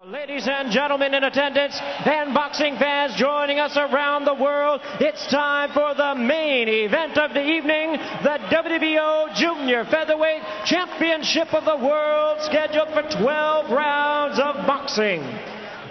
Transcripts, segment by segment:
Ladies and gentlemen in attendance and boxing fans joining us around the world, it's time for the main event of the evening, the WBO Junior Featherweight Championship of the World, scheduled for 12 rounds of boxing.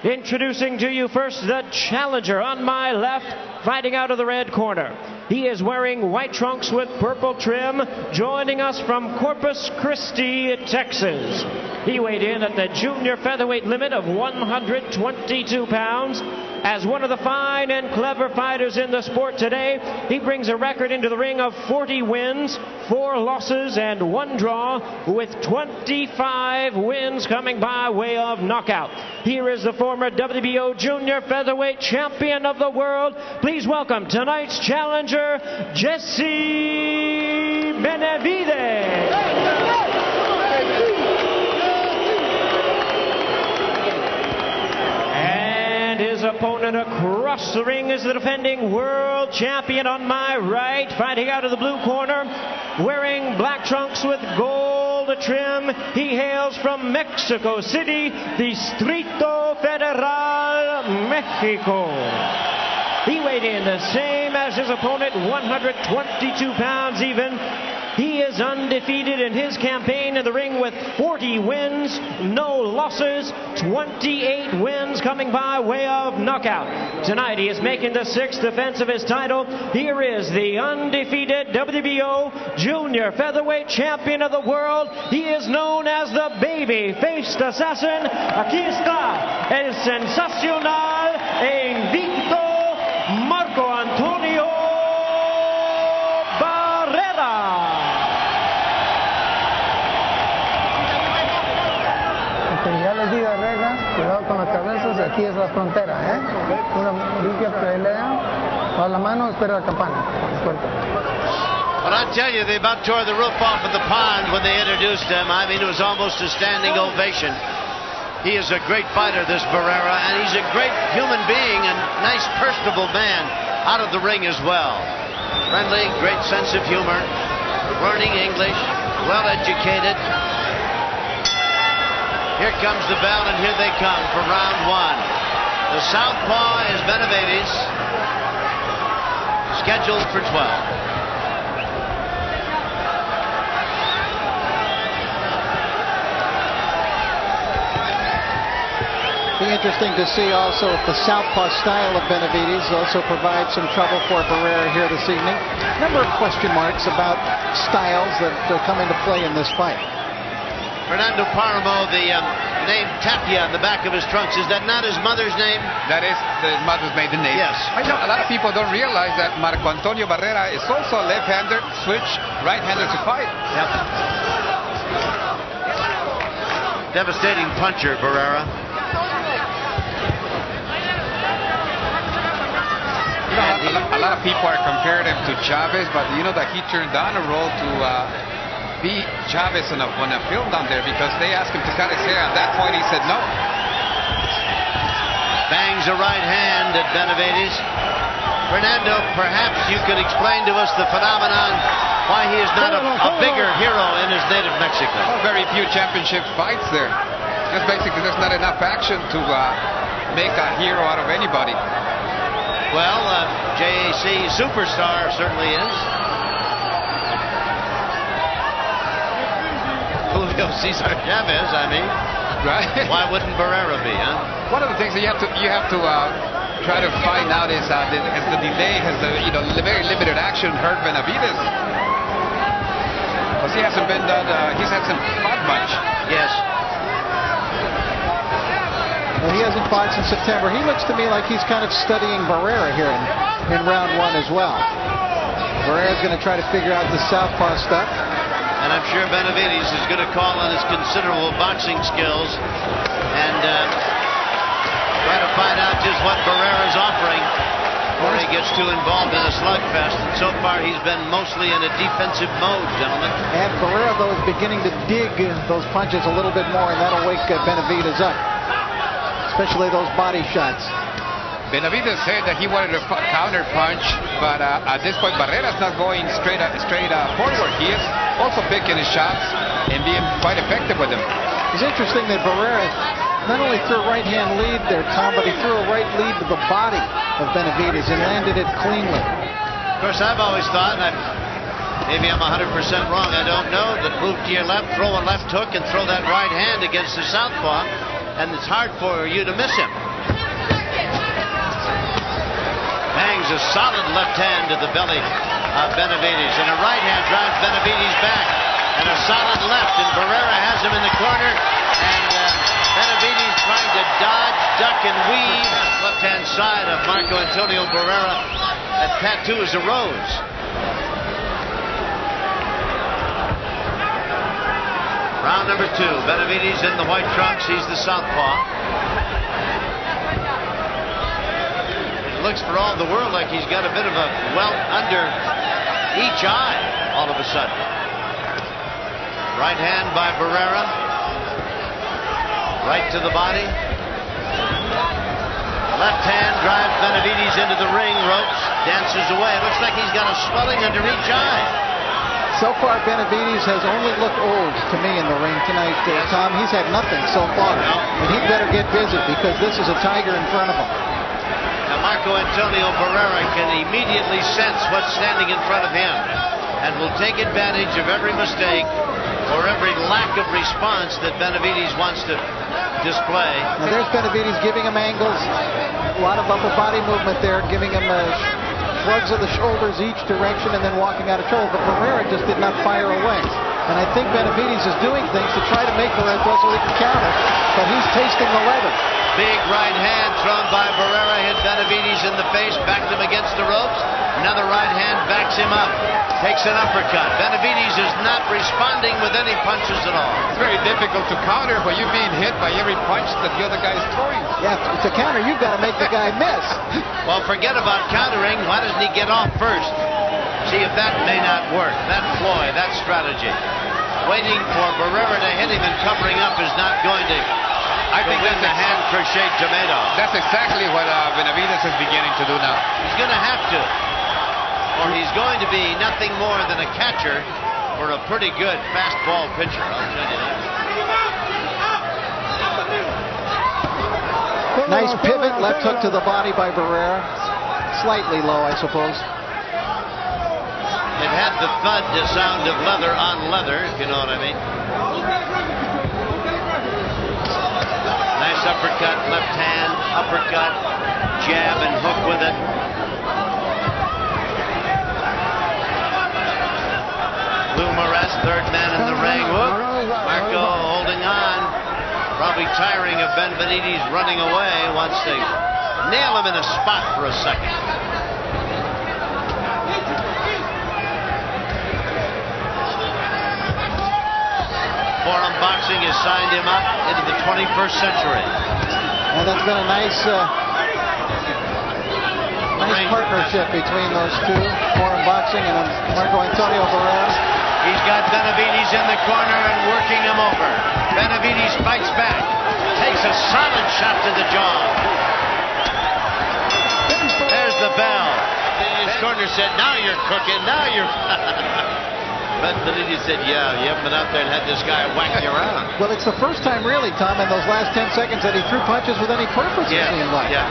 Introducing to you first the challenger on my left, fighting out of the red corner. He is wearing white trunks with purple trim, joining us from Corpus Christi, Texas. He weighed in at the junior featherweight limit of 122 pounds. As one of the fine and clever fighters in the sport today, he brings a record into the ring of 40 wins, 4 losses, and 1 draw, with 25 wins coming by way of knockout. Here is the former WBO Junior Featherweight Champion of the World. Please welcome tonight's challenger, Jesse Benavides. His opponent across the ring is the defending world champion on my right, fighting out of the blue corner, wearing black trunks with gold trim. He hails from Mexico City, Distrito Federal, Mexico. He weighed in the same as his opponent, 122 pounds even. He is undefeated in his campaign in the ring with 40 wins, no losses, 28 wins coming by way of knockout. Tonight he is making the 6th defense of his title. Here is the undefeated WBO Junior Featherweight Champion of the World. He is known as the baby-faced assassin. Aquí está el sensacional e invicto Marco Antonio Barrera. Ya les digo, Herrera, cuidado con las cabezas, aquí es la frontera, ¿eh? Una limpia pelea, a la mano, espera la campana. But I tell you, they about tore the roof off of the pond when they introduced him. I mean, it was almost a standing ovation. He is a great fighter, this Barrera, and he's a great human being and nice, personable man out of the ring as well. Friendly, great sense of humor, learning English, well-educated. Here comes the bell, and here they come for round 1. The southpaw is Benavides, scheduled for 12. Be interesting to see also if the southpaw style of Benavides also provides some trouble for Barrera here this evening. A number of question marks about styles that come into play in this fight. Fernando Paramo, the name Tapia on the back of his trunks, is that not his mother's name? That is the mother's maiden name. Yes. I know a lot of people don't realize that Marco Antonio Barrera is also a left-hander, switch right-hander to fight. Yep. Devastating puncher, Barrera. You know, a lot of people are comparing him to Chavez, but you know that he turned down a role to beat Chavez on a film down there because they asked him to cut his hair. At that point, he said no. Bangs a right hand at Benavides. Fernando, perhaps you could explain to us the phenomenon why he is not a bigger hero in his native Mexico. Oh, very few championship fights there. Just basically, there's not enough action to make a hero out of anybody. Well, JAC superstar certainly is. Julio Cesar Chavez, I mean. Right. Why wouldn't Barrera be, huh? One of the things that you have to try to find out is has the delay, has the very limited action hurt Benavides? Because he hasn't been he hasn't fought much. Yes. Well, he hasn't fought since September. He looks to me like he's kind of studying Barrera here in round 1 as well. Barrera's going to try to figure out the southpaw stuff. And I'm sure Benavides is going to call on his considerable boxing skills and try to find out just what Barrera's offering before he gets too involved in a slugfest. And so far, he's been mostly in a defensive mode, gentlemen. And Barrera, though, is beginning to dig those punches a little bit more, and that'll wake Benavides up, especially those body shots. Benavides said that he wanted to counter punch, but at this point, Barrera's not going straight forward. He is also picking his shots and being quite effective with them. It's interesting that Barrera not only threw a right-hand lead there, Tom, but he threw a right lead to the body of Benavides and landed it cleanly. Of course, I've always thought, and maybe I'm 100% wrong, I don't know, that move to your left, throw a left hook, and throw that right hand against the southpaw, and it's hard for you to miss him. Bangs a solid left hand to the belly of Benavides, and a right hand drives Benavides back, and a solid left, and Barrera has him in the corner, and Benavides trying to dodge, duck, and weave. Left hand side of Marco Antonio Barrera. That tattoo is a rose. Round number 2. Benavides in the white trunks. He's the southpaw. It looks for all the world like he's got a bit of a welt under each eye all of a sudden. Right hand by Barrera. Right to the body. Left hand drives Benavides into the ring ropes. Dances away. It looks like he's got a swelling under each eye. So far, Benavides has only looked old to me in the ring tonight, Tom. He's had nothing so far. No. And he better get busy because this is a tiger in front of him. Now, Marco Antonio Barrera can immediately sense what's standing in front of him and will take advantage of every mistake or every lack of response that Benavides wants to display. Now, there's Benavides giving him angles. A lot of upper body movement there, giving him shrugs of the shoulders each direction and then walking out of trouble. But Barrera just did not fire away. And I think Benavides is doing things to try to make Barrera go so he can counter. But he's tasting the leather. Big right hand thrown by Barrera hit Benavides in the face, backed him against the ropes. Another right hand backs him up, takes an uppercut. Benavides is not responding with any punches at all. It's very difficult to counter when you're being hit by every punch that the other guy is throwing. Yeah, to counter, you've got to make the guy miss. Well, forget about countering. Why doesn't he get off first? See if that may not work. That ploy, that strategy. Waiting for Barrera to hit him and covering up is not going to... I think that's a hand crocheted tomato. That's exactly what Benavides is beginning to do now. He's going to have to. Or he's going to be nothing more than a catcher for a pretty good fastball pitcher, I'll tell you that. Nice pivot, left hook to the body by Barrera. Slightly low, I suppose. It had the thud, the sound of leather on leather, if you know what I mean. Nice uppercut, left hand, uppercut, jab and hook with it. Lou Moretz, third man in the ring. Whoop. Marco holding on. Probably tiring of Benavides running away. Wants to nail him in a spot for a second. Forum Boxing has signed him up into the 21st century. And that's been a nice partnership between those two, Forum Boxing and Marco Antonio Barrera. He's got Benavides in the corner and working him over. Benavides fights back, takes a solid shot to the jaw. There's the bell. His corner said, "Now you're cooking. Now you're." But Benavides said, "Yeah, you haven't been out there and had this guy whack you around." Well, it's the first time, really, Tom, in those last 10 seconds that he threw punches with any purpose, it seemed like. Yeah.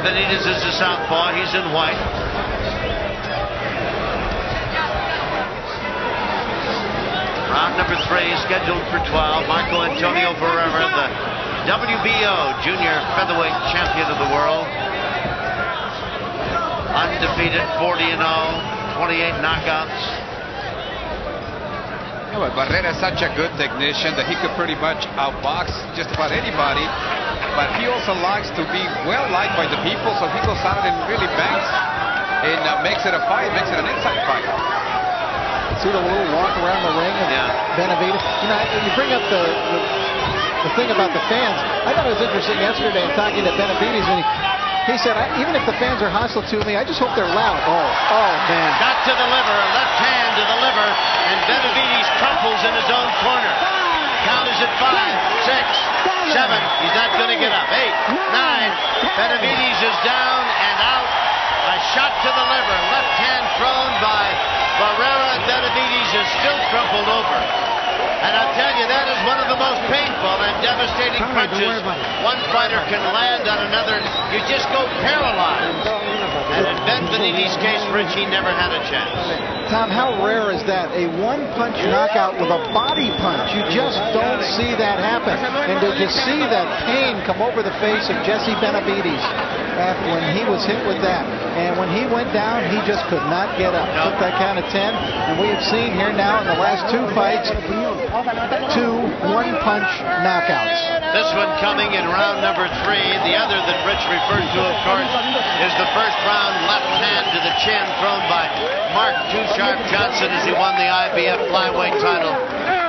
Benavides is a southpaw. He's in white. Round number 3, scheduled for 12. Marco Antonio Barrera, the WBO junior featherweight champion of the world. Undefeated, 40-0, 28 knockouts. Yeah, but Barrera is such a good technician that he could pretty much outbox just about anybody. But he also likes to be well liked by the people, so he goes out and really bangs and makes it a fight, makes it an inside fight. See the little walk around the ring of Benavides. You know, you bring up the thing about the fans. I thought it was interesting yesterday in talking to Benavides when he said, even if the fans are hostile to me, I just hope they're loud. Oh, man. Got to the liver, left hand to the liver, and Benavides crumples in his own corner. Count is at 5, 6, 7. He's not going to get up. 8, 9. Benavides is down and out. A shot to the liver. Left hand thrown by Barrera. Benavides is still crumpled over. And I'll tell you, that is one of the most painful and devastating punches one fighter can land on another. You just go paralyzed. And in Benavides' case, Rich, he never had a chance. Tom, how rare is that? A one-punch knockout with a body punch. You just don't see that happen. And did you see that pain come over the face of Jesse Benavides after when he was hit with that? And when he went down, he just could not get up. Took that count of 10. And we have seen here now in the last two fights, 2 one-punch knockouts. This one coming in round number 3. The other that Rich referred to, of course, is the first round left hand to the chin thrown by Mark Too Sharp Johnson as he won the IBF flyweight title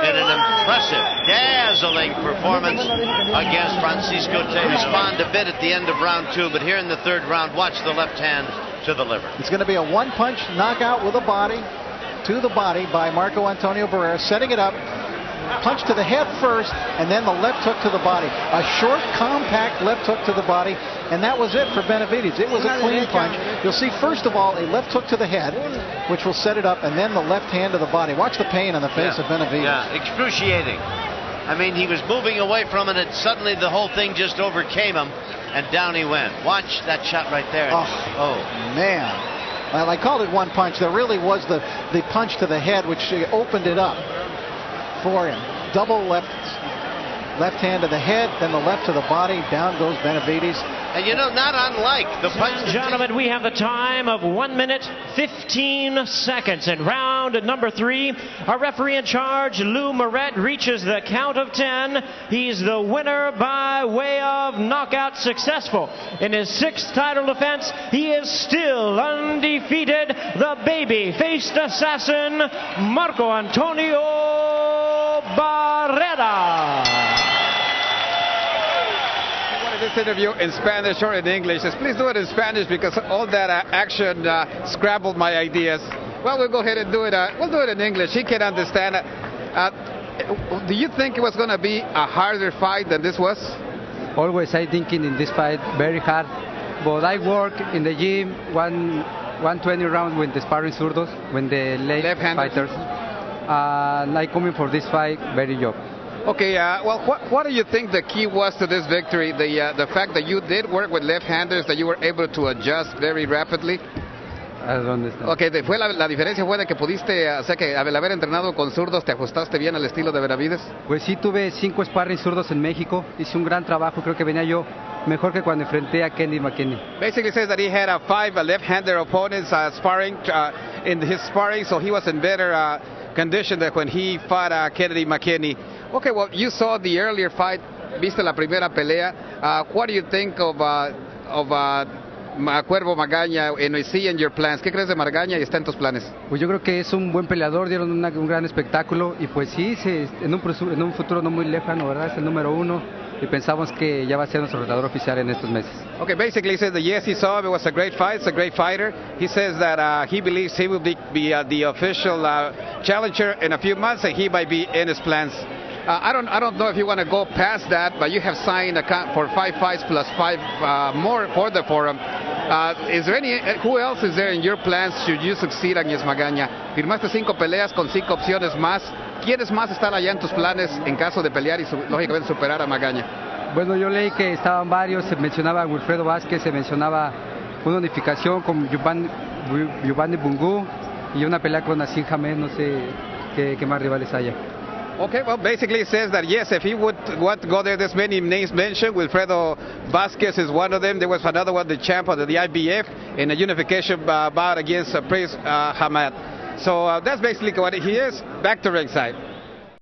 in an impressive, dazzling performance against Francisco Te. Respond a bit at the end of round 2, but here in the third round, watch the left hand to the liver. It's going to be a one-punch knockout with a body to the body by Marco Antonio Barrera, setting it up. Punch to the head first, and then the left hook to the body. A short, compact left hook to the body, and that was it for Benavides. It was a clean punch. You'll see, first of all, a left hook to the head, which will set it up, and then the left hand to the body. Watch the pain on the face of Benavides. Yeah, excruciating. I mean, he was moving away from it, and suddenly the whole thing just overcame him, and down he went. Watch that shot right there. Oh, man. Well, I called it one punch. There really was the punch to the head, which opened it up for him. Double left hand to the head, then the left to the body. Down goes Benavides. And you know, not unlike the punch. Gentlemen, we have the time of 1 minute 15 seconds. In round number 3, our referee in charge, Lou Moret, reaches the count of 10. He's the winner by way of knockout, successful in his 6th title defense. He is still undefeated. The baby-faced assassin, Marco Antonio Barrera. This interview in Spanish or in English. Please do it in Spanish because all that action scrambled my ideas. Well, we'll go ahead and do it. We'll do it in English. He can understand it. Do you think it was going to be a harder fight than this was? Always I thinking in this fight very hard, but I work in the gym 120 rounds with the sparring zurdos, when the left fighters, and I coming for this fight very job. Okay, well, what do you think the key was to this victory? The fact that you did work with left-handers, that you were able to adjust very rapidly? I don't understand. Okay, la diferencia fue de que pudiste, o sea, que al haber entrenado con zurdos, ¿te ajustaste bien al estilo de Benavides? Pues sí, tuve 5 sparring zurdos en México. Hice un gran trabajo, creo que venía yo mejor que cuando enfrenté a Kenny McKinney. Basically says that he had 5 left-hander opponents sparring in his sparring, so he was in better condition than when he fought Kennedy McKinney. Okay, well, you saw the earlier fight, viste la primera pelea. What do you think of Cuervo Magaña, and I see in your plans? ¿Qué crees de Magaña y está en tus planes? Pues yo creo que es un buen peleador, dieron un gran espectáculo y pues sí, en un futuro no muy lejano, ¿verdad? Es el número 1 y pensamos que ya va a ser nuestro retador oficial en estos meses. Okay, basically he says that yes, he saw it was a great fight, it's a great fighter. He says that he believes he will be the official challenger in a few months, and he might be in his plans. I don't know if you want to go past that, but you have signed a contract for 5 fights plus 5 more for the forum. Is there who else is there in your plans should you succeed against Magaña? Firmaste 5 peleas con 5 opciones más. ¿Quiénes más están allá en tus planes en caso de pelear y lógicamente superar a Magaña? Bueno, yo leí que estaban varios, se mencionaba a Wilfredo Vázquez, se mencionaba una unificación con Giovanni Bungu y una pelea con Nassim Hamed, no sé qué más rivales haya. Okay, well, basically it says that yes, if he would want to go there, there's many names mentioned. Wilfredo Vázquez is one of them. There was another one, the champ of the IBF, in a unification bout against Prince Hamad. So that's basically what he is. Back to ringside.